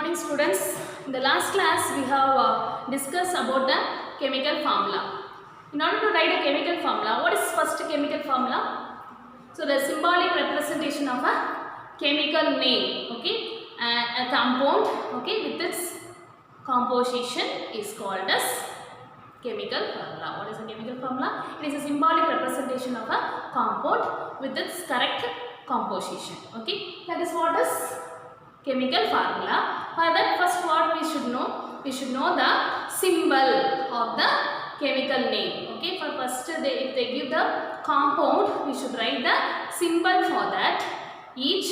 morning students. In the last class we have discussed about the chemical formula. In order to write a chemical formula, what is first chemical formula? So the symbolic representation of a chemical name, okay, a compound, okay, with its composition is called as chemical formula. What is a chemical formula? It is a symbolic representation of a compound with its correct composition, okay. That is what is chemical formula. For that, first what we should know? We should know the symbol of the chemical name. Okay, for first if they give the compound, we should write the symbol for that. Each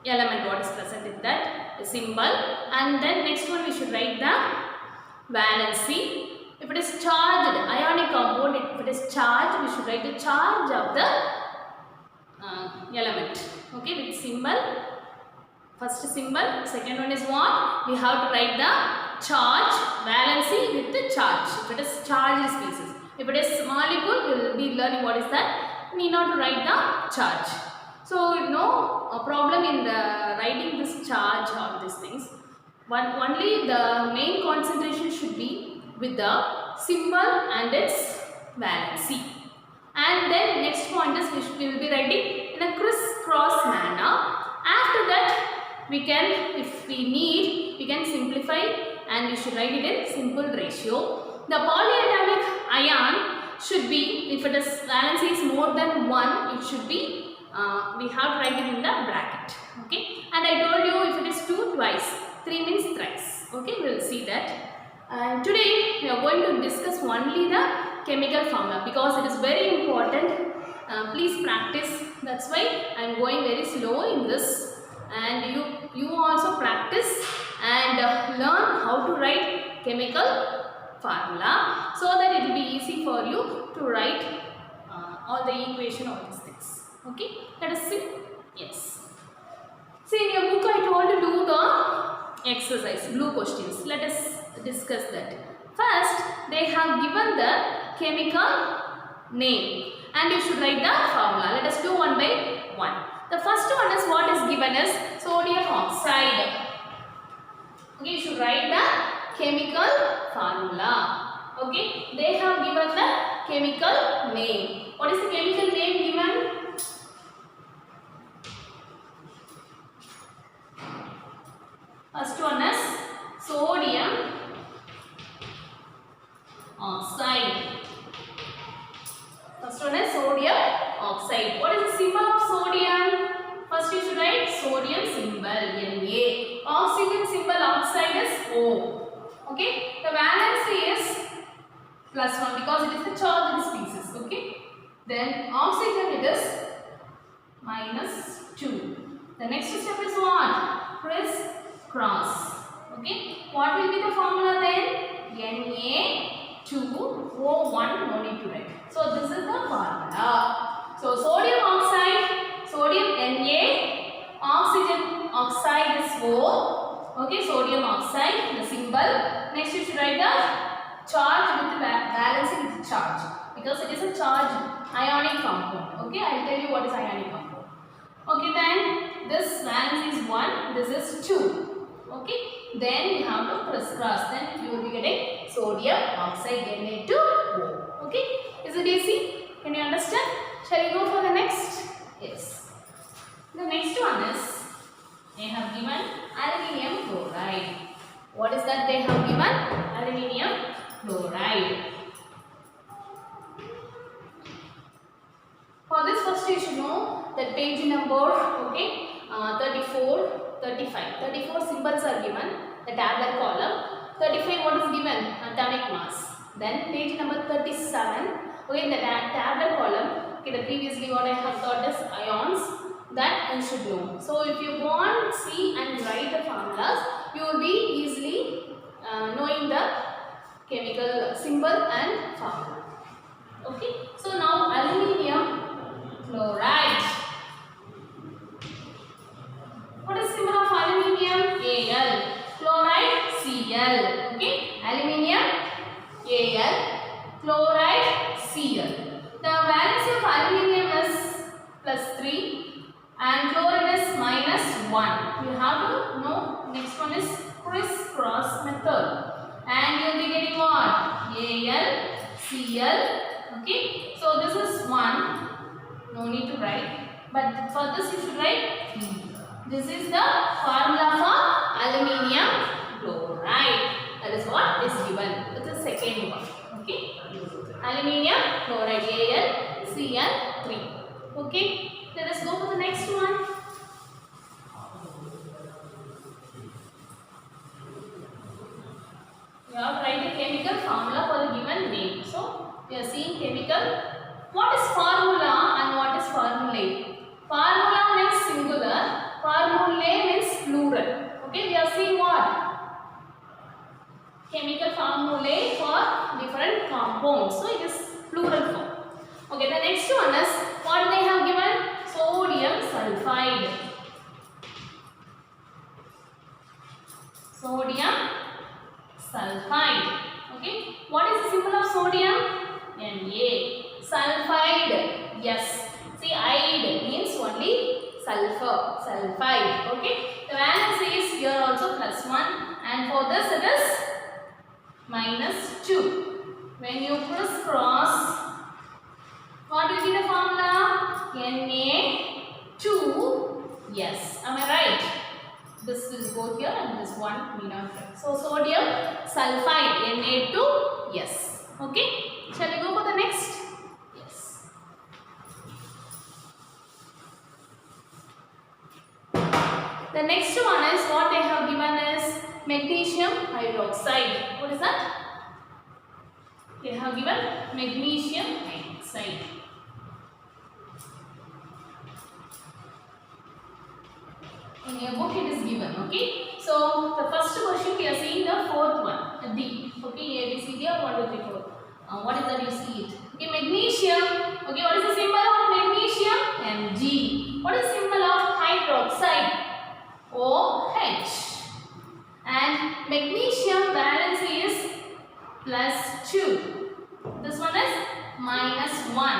element what is present in that the symbol, and then next one we should write the valency. If it is charged, ionic compound, if it is charged, we should write the charge of the element. Okay, with symbol. First symbol, second one is what? We have to write the charge, valency with the charge. If it is charged species. If it is molecule, we will be learning what is that. We need not to write the charge. So, no problem in writing this charge or these things. But only the main concentration should be with the symbol and its valency. And then next point is we will be writing in a crisscross manner. After that, we can, if we need, we can simplify and we should write it in simple ratio. The polyatomic ion should be, if it is valency is more than 1, it should be, we have to write it in the bracket. Okay. And I told you if it is 2, twice, 3 means thrice. Okay, we will see that. And today we are going to discuss only the chemical formula because it is very important. Please practice. That's why I am going very slow in this. And you also practice and learn how to write chemical formula so that it will be easy for you to write all the equation, all these things. Okay, let us see. Yes. See, in your book I told you to do the exercise, blue questions. Let us discuss that. First, they have given the chemical name and you should write the formula. Let us do one by one. The first one is what is given as sodium oxide. Okay, you should write the chemical formula. Okay, they have given the chemical name. What is the chemical name given? First one is sodium oxide. First one is sodium oxide. What is the symbol of sodium? First you should write sodium symbol Na. Oxygen symbol oxide is O. Okay. The valency is +1 because it is the charged species. Okay. Then oxygen it is -2. The next step is what? Crisscross. Okay. What will be the formula then? Na2O1, no need to write. So this is the formula. So sodium oxide, sodium Na, oxygen oxide is O. Okay, sodium oxide, the symbol. Next you should write the charge with the valency with the charge because it is a charged ionic compound. Okay, I will tell you what is ionic compound. Okay, then this valency is 1, this is 2. Okay, then you have to crisscross. Then you will be getting sodium oxide Na2O. Okay, is it easy? Can you understand? Shall we go for the next? Yes. The next one is they have given aluminium chloride. What is that they have given? Aluminium chloride. For this first you should know that page number, okay, 34, 35. 34 symbols are given, the tabular column. 35 what is given? Atomic mass. Then page number 37, okay, in the tabular column, okay, the previously what I have taught is ions, that you should know. So if you want, see and write the formulas, you will be easily knowing the chemical symbol and formula. Okay, so now aluminium chloride. What is symbol of aluminium? Al. Chloride Cl. Okay, aluminium Al, chloride Cl. The valency of aluminium is +3 and chlorine is -1. You have to know. Next one is But for this you should write P. This is the formula for aluminium chloride. That is what is given. That is the second one. Okay. Aluminium chloride AlCl3. Okay. Let us go for the next one. You have to write the chemical formula for the given name. So we are seeing chemical. What is formula and what is formulae? Formula means singular. Formulae means plural. Okay, we are seeing what? Chemical formulae for different compounds. So it is plural form. Okay, the next one is what they have given? Sodium sulfide. Sodium sulfide. Okay, what is the symbol of sodium? Na. Sulfide. Yes. See, ide means only sulfur. Sulfide. Okay. The valence is here also +1, and for this it is -2. When you crisscross, what will be the formula? Na2. Yes. Am I right? This will go here and this one we not write. So sodium sulfide Na2. Yes. Okay. Shall we go for the next? Yes. The next one is what they have given is magnesium hydroxide. What is that? They have given magnesium hydroxide. In your book it is given. Okay. So the first question we are seeing the fourth one, D. Okay, A, B, C, D, or 1, 2, 3, 4. What is that? You see it. Okay, magnesium. Okay, what is the symbol of magnesium? Mg. What is the symbol of hydroxide? OH. And magnesium valence is +2. This one is -1.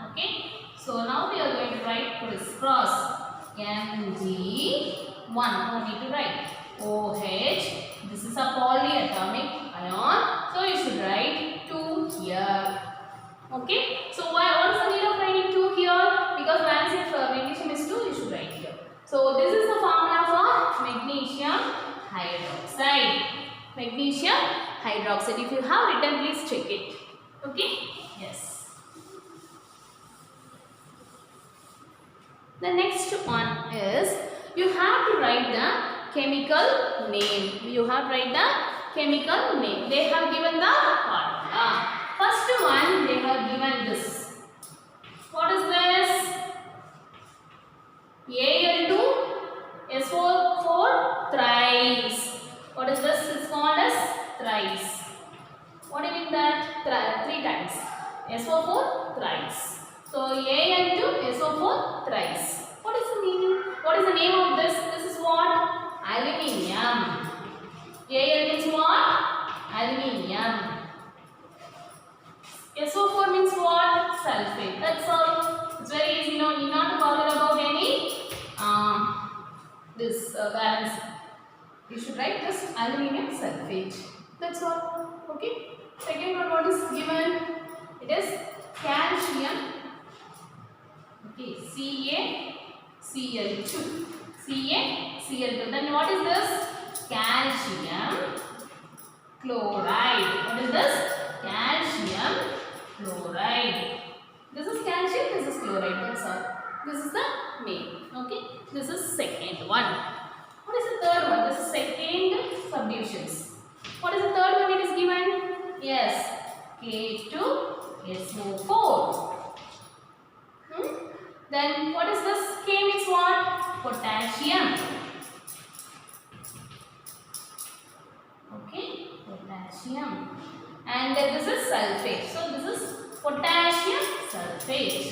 Okay. So now we are going to write crisscross. Mg1. No need to write. OH. This is a polyatomic ion. So you should write 2 here. Okay. So what is the need of writing 2 here? Because valence of magnesium is 2, you should write here. So this is the formula for magnesium hydroxide. Magnesium hydroxide. If you have written, please check it. Okay. Yes. The next one is you have to write the chemical name. You have to write the chemical name. They have given the formula. First one they have given this. What is this? Al2SO4 thrice. What is this? It's called as thrice. What do you mean that? 3 times. SO4 thrice. So Al2SO4 thrice. What is the meaning? What is the name of this? This is what? Aluminium. Al means what? Aluminium. SO4 means what? Sulfate. That's all. It's very easy. No need not to bother about any valence. You should write just aluminium sulfate. That's all. Okay. Second one, what is given? It is calcium. Okay, CaCl2. CaCl2. Then what is this? Calcium chloride. What is this? Calcium chloride. This is calcium, this is chloride. That's all. This is the name. Okay. This is second one. What is the third one? This is second subdivisions. What is the third one it is given? Yes. K2SO4. Then what is this? K means what? Potassium. Okay, potassium. And then this is sulfate. So this is potassium sulfate.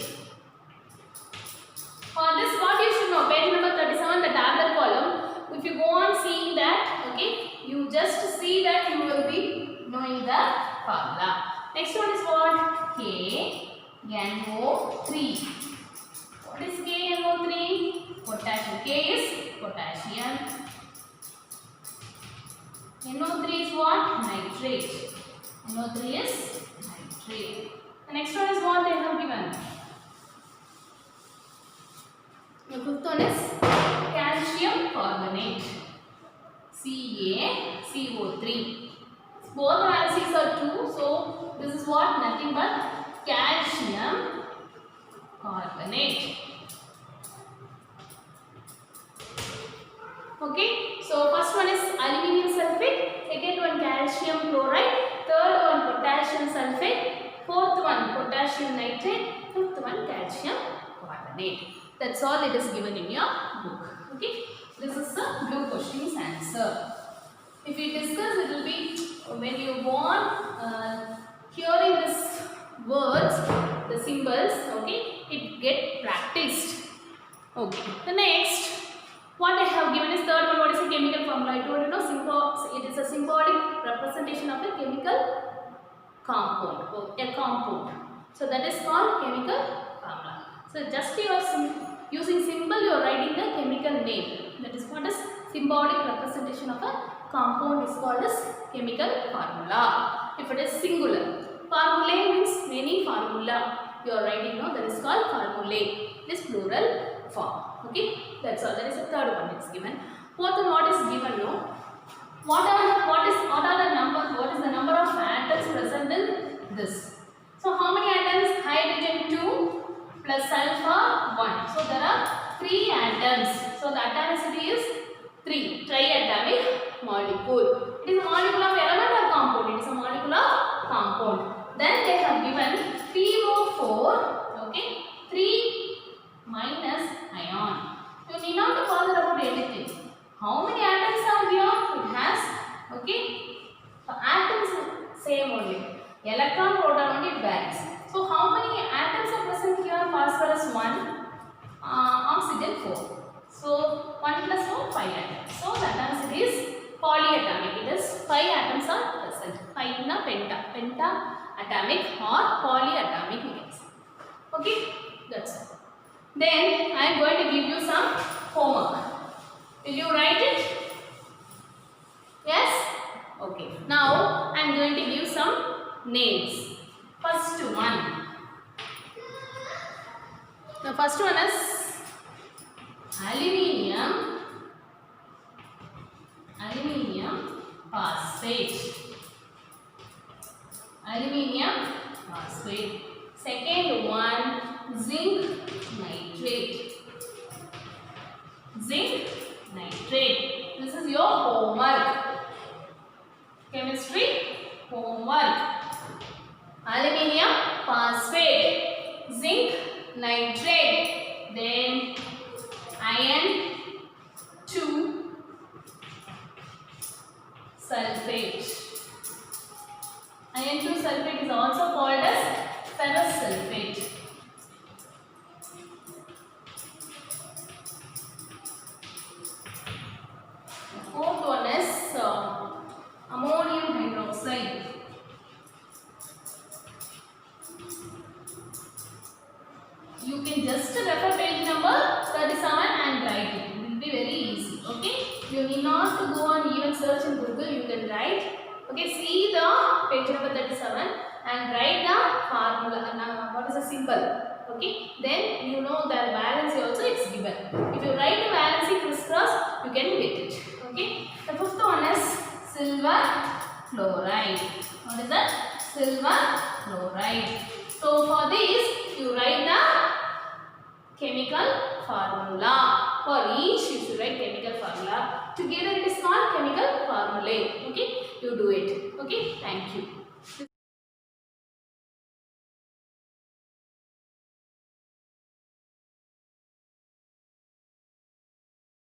For this, what you should know, page number 37, the tabular column. If you go on seeing that, okay, you just see that you will be knowing the formula. Next one is what? KNO3. What is KNO3? Potassium. K is potassium. NO3 is what? Nitrate. NO3 is nitrate. The next one is what they have given. fifth one is calcium carbonate, CaCO3. Both analyses are true, so this is what? Nothing but calcium carbonate. Okay, so first one is aluminium sulfate, second one calcium chloride, third one potassium sulfate, fourth one potassium nitrate, fifth one calcium carbonate. That's all it is given in your book. Okay, this is the blue question's answer. If we discuss, it will be when you want hearing this words, the symbols. Okay, it get practiced. Okay, the next. What I have given is third one. What is a chemical formula? I told you know, it is a symbolic representation of a chemical compound or a compound. So that is called chemical formula. So just you are using symbol, you are writing the chemical name. That is what is symbolic representation of a compound is called as chemical formula. If it is singular, formulae means many formula. You are writing now. That is called formulae. It is plural form. Okay, that's all. That is the third one is given. Fourth one, what is given? No. What are the numbers? What is the number of atoms present in this? So how many atoms? Hydrogen 2 plus sulfur 1. So there are 3 atoms. So the atomicity is 3. Triatomic molecule. It is a molecule of element or compound? It is a molecule of compound. Then they have given PO4. Okay, 3 minus ion. You need not to bother about anything. How many atoms are here? It has, okay, so atoms same only. Electron, proton only varies. So how many atoms are present here? Phosphorus 1, oxygen 4. So 1 plus 4, 5 atoms. So the atomicity is polyatomic. It is 5 atoms are present. 5 in a pentaatomic or polyatomic we can say. Okay, that's all. Then I am going to give you some homework. Will you write it? Yes? Okay. Now I am going to give some names. First one. The first one is aluminium phosphate. Aluminium phosphate. Second one, zinc nitrate. Zinc nitrate. This is your homework. Chemistry homework. Aluminium phosphate, zinc nitrate, then iron 2 sulfate. Iron 2 sulfate is also called as ferrous sulfate. Fourth one is ammonium hydroxide. You can just refer page number 37 and write it. It will be very easy. Okay, you need not to go and even search in Google. You can write. Okay, see the page number 37 and write the formula. What is the symbol? Okay, then you know the valency also is given. If you write the valency crisscross, you can get it. Okay, the fifth one is silver chloride. What is that? Silver chloride. So for this, you write the chemical formula. For each, you should write chemical formula. Together, it is called chemical formulae. Okay, you do it. Okay, thank you.